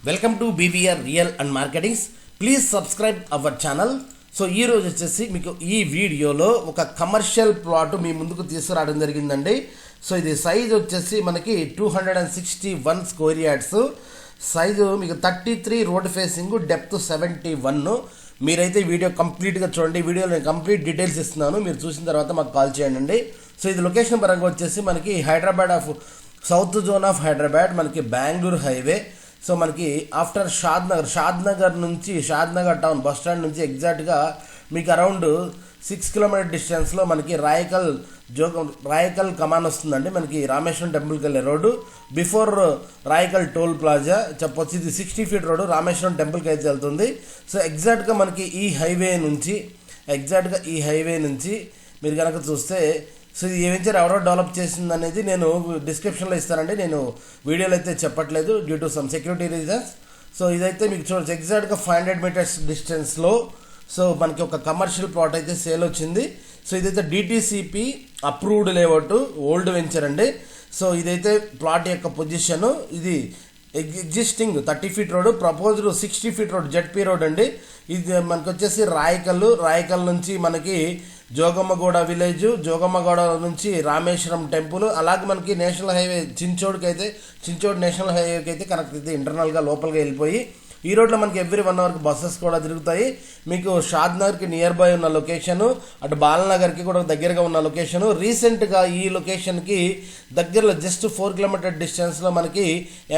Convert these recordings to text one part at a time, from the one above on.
Welcome to BVR real and marketings. Please subscribe our channel. So ఈరోజు వచ్చేసి మీకు ఈ వీడియోలో ఒక కమర్షియల్ ప్లాట్ మీ ముందుకు తీసుకురావడం జరిగిందండి. సో ఇది సైజ్ వచ్చేసి మనకి 261 స్క్వేర్ యార్డ్స్ సైజు, మీకు 33 రోడ్ ఫేసింగ్, డెప్త్ 71. మీరైతే వీడియో కంప్లీట్గా చూడండి. వీడియోలో నేను కంప్లీట్ డీటెయిల్స్ ఇస్తున్నాను, మీరు చూసిన తర్వాత మాకు కాల్ చేయండి. సో ఇది లొకేషన్ పరంగా వచ్చేసి మనకి Hyderabad of south zone of Hyderabad, మనకి బెంగళూరు హైవే. సో మనకి ఆఫ్టర్ షాద్నగర్ నుంచి షాద్నగర్ టౌన్ బస్ స్టాండ్ నుంచి ఎగ్జాక్ట్గా మీకు అరౌండ్ 6 కిలోమీటర్ డిస్టెన్స్లో మనకి రాయకల్ కమాన్ వస్తుందండి. మనకి రామేశ్వరం టెంపుల్కి వెళ్ళే road, before Rayakal toll plaza చెప్పొచ్చు. ఇది 60 ఫీట్ రోడ్డు రామేశ్వరం టెంపుల్కి అయితే వెళ్తుంది. సో ఎగ్జాక్ట్గా మనకి ఈ హైవే నుంచి మీరు కనుక చూస్తే, సో ఈ వెంచర్ ఎవరో డెవలప్ చేసింది అనేది నేను డిస్క్రిప్షన్లో ఇస్తానండి. నేను వీడియోలో అయితే చెప్పట్లేదు due to some security reasons. So ఇదైతే మీకు చూడొచ్చు ఎగ్జాక్ట్గా 500 మీటర్స్ డిస్టెన్స్లో. సో మనకి ఒక కమర్షియల్ ప్లాట్ అయితే సేల్ వచ్చింది. సో ఇదైతే DTCP approved layout old venture అండి. సో ఇదైతే ప్లాట్ యొక్క పొజిషను, ఇది existing 30 feet road, proposed 60 feet road, ZP road అండి. ఇది మనకు వచ్చేసి రాయకల్ నుంచి మనకి జోగమ్మగూడ విలేజ్, జోగమ్మగూడ నుంచి రామేశ్వరం టెంపుల్, అలాగే మనకి నేషనల్ హైవే చించోడ్ నేషనల్ హైవేకి అయితే కనెక్ట్ అయితే ఇంటర్నల్గా లోపలిగా వెళ్ళిపోయి ఈ రోడ్లో మనకి ఎవ్రీ 1 అవర్కి బస్సెస్ కూడా తిరుగుతాయి. మీకు షాద్నగర్కి నియర్ బై ఉన్న లొకేషను, అటు బాలనగర్కి కూడా దగ్గరగా ఉన్న లొకేషను. రీసెంట్గా ఈ లొకేషన్కి దగ్గరలో జస్ట్ 4 కిలోమీటర్ డిస్టెన్స్లో మనకి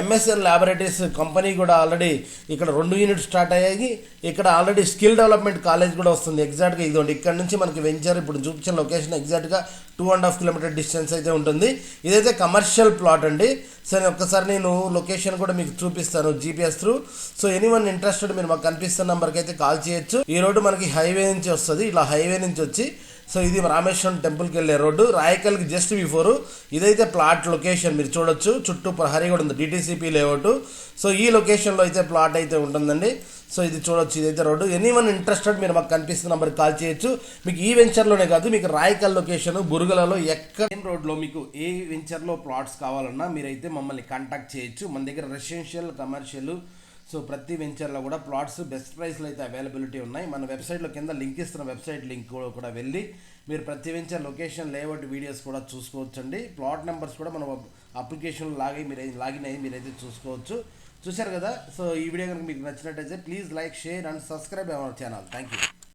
ఎంఎస్ఎల్ ల్యాబొరేటరీస్ కంపెనీ కూడా ఆల్రెడీ ఇక్కడ 2 యూనిట్స్ స్టార్ట్ అయ్యాయి. ఇక్కడ ఆల్రెడీ స్కిల్ డెవలప్మెంట్ కాలేజ్ కూడా వస్తుంది. ఎగ్జాక్ట్గా ఇదిగోండి ఇక్కడ నుంచి మనకి వెంచర్ ఇప్పుడు చూపించిన లొకేషన్ ఎగ్జాక్ట్గా 2.5 కిలోమీటర్ డిస్టెన్స్ అయితే ఉంటుంది. ఇదైతే కమర్షియల్ ప్లాట్ అండి. సరే ఒక్కసారి నేను లొకేషన్ కూడా మీకు చూపిస్తాను GPS through. So anyone interested మీరు మాకు కనిపిస్తున్న నెంబర్కి అయితే కాల్ చేయొచ్చు. ఈ రోడ్డు మనకి హైవే నుంచి వస్తుంది, ఇలా హైవే నుంచి వచ్చి సో ఇది రామేశ్వరం టెంపుల్కి వెళ్ళే రోడ్డు, రాయకల్కి జస్ట్ బిఫోర్. ఇదైతే ప్లాట్ లొకేషన్ మీరు చూడొచ్చు, చుట్టూ ప్రహరీ కూడా ఉంది, డిటిసిపి లేఅవుట్. సో ఈ లొకేషన్లో అయితే ప్లాట్ అయితే ఉంటుందండి. సో ఇది చూడొచ్చు, ఇదైతే రోడ్డు. ఎనీవన్ ఇంట్రెస్టెడ్ మీరు మాకు కనిపిస్తున్న నెంబర్కి కాల్ చేయొచ్చు. మీకు ఈ వెంచర్లోనే కాదు, మీకు రాయకల్ లొకేషన్ బురుగలలో ఎక్కడ రోడ్లో మీకు ఏ వెంచర్లో ప్లాట్స్ కావాలన్నా మీరైతే మమ్మల్ని కాంటాక్ట్ చేయొచ్చు. మన దగ్గర రెసిడెన్షియల్, కమర్షియల్, సో ప్రతి వెంచర్లో కూడా ప్లాట్స్ బెస్ట్ ప్రైస్లో అయితే అవైలబిలిటీ ఉన్నాయి. మన వెబ్సైట్లో కింద లింక్ ఇస్తున్న వెబ్సైట్ లింక్ కూడా వెళ్ళి మీరు ప్రతి వెంచర్ లొకేషన్, లేఅవుట్ వీడియోస్ కూడా చూసుకోవచ్చండి. ప్లాట్ నెంబర్స్ కూడా మన అప్లికేషన్లో లాగిన్ అయ్యి మీరైతే చూసుకోవచ్చు. చూశారు కదా. సో ఈ వీడియో కనుక మీకు నచ్చినట్టయితే please like, share and subscribe our channel. Thank you.